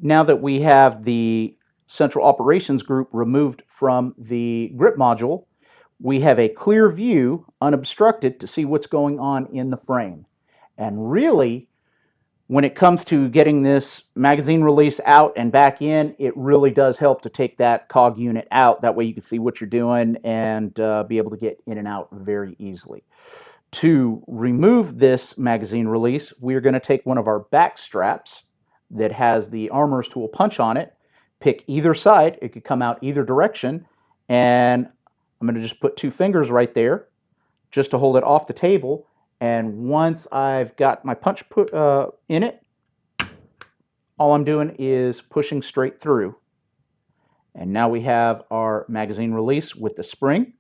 now that we have the central operations group removed from the grip module, we have a clear view, unobstructed, to see what's going on in the frame. And really, when it comes to getting this magazine release out and back in, it really does help to take that cog unit out. That way you can see what you're doing and be able to get in and out very easily. To remove this magazine release, we're going to take one of our back straps that has the armorer's tool punch on it, pick either side, it could come out either direction, and I'm going to just put 2 fingers right there just to hold it off the table. And once I've got my punch put in it, all I'm doing is pushing straight through. And now we have our magazine release with the spring.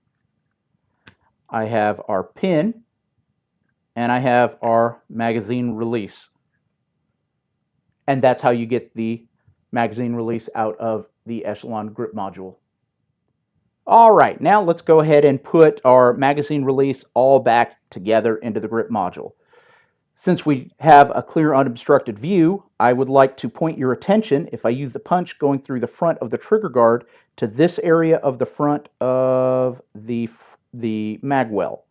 I have our pin, and I have our magazine release. And that's how you get the magazine release out of the Echelon grip module. All right, now let's go ahead and put our magazine release all back together into the grip module. Since we have a clear unobstructed view, I would like to point your attention, if I use the punch going through the front of the trigger guard, to this area of the front of the mag well.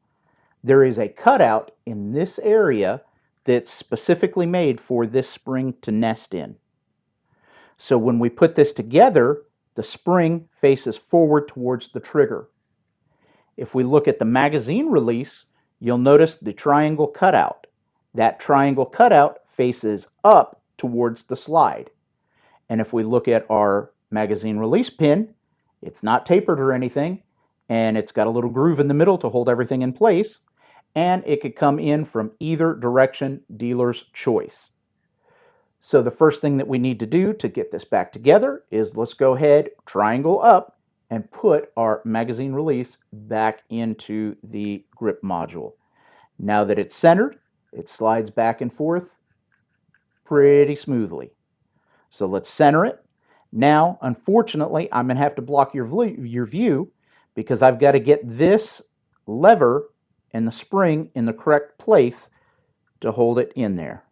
There is a cutout in this area that's specifically made for this spring to nest in. So when we put this together, the spring faces forward towards the trigger. If we look at the magazine release, you'll notice the triangle cutout. That triangle cutout faces up towards the slide. And if we look at our magazine release pin, it's not tapered or anything, and it's got a little groove in the middle to hold everything in place, and it could come in from either direction, dealer's choice. So the first thing that we need to do to get this back together is let's go ahead, triangle up, and put our magazine release back into the grip module. Now that it's centered, it slides back and forth pretty smoothly. So let's center it. Now, unfortunately, I'm going to have to block your view because I've got to get this lever and the spring in the correct place to hold it in there.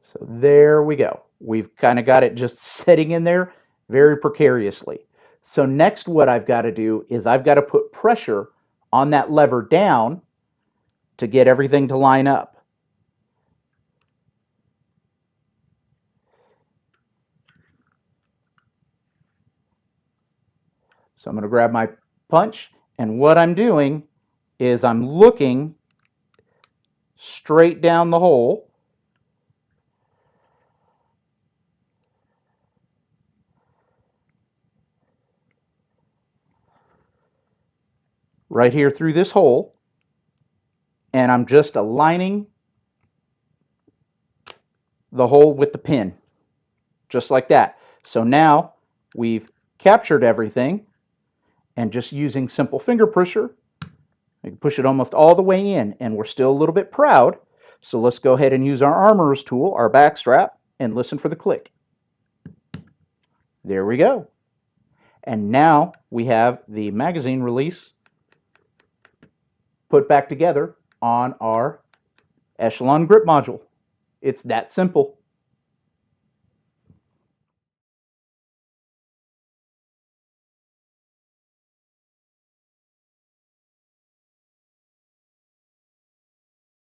So there we go. We've kind of got it just sitting in there very precariously. So next what I've got to do is I've got to put pressure on that lever down to get everything to line up. So I'm going to grab my punch, and what I'm doing is I'm looking straight down the hole. Right here through this hole, and I'm just aligning the hole with the pin, just like that. So now we've captured everything, and just using simple finger pusher, I can push it almost all the way in, and we're still a little bit proud. So let's go ahead and use our armorer's tool, our back strap, and listen for the click. There we go. And now we have the magazine release put back together on our Echelon grip module. It's that simple.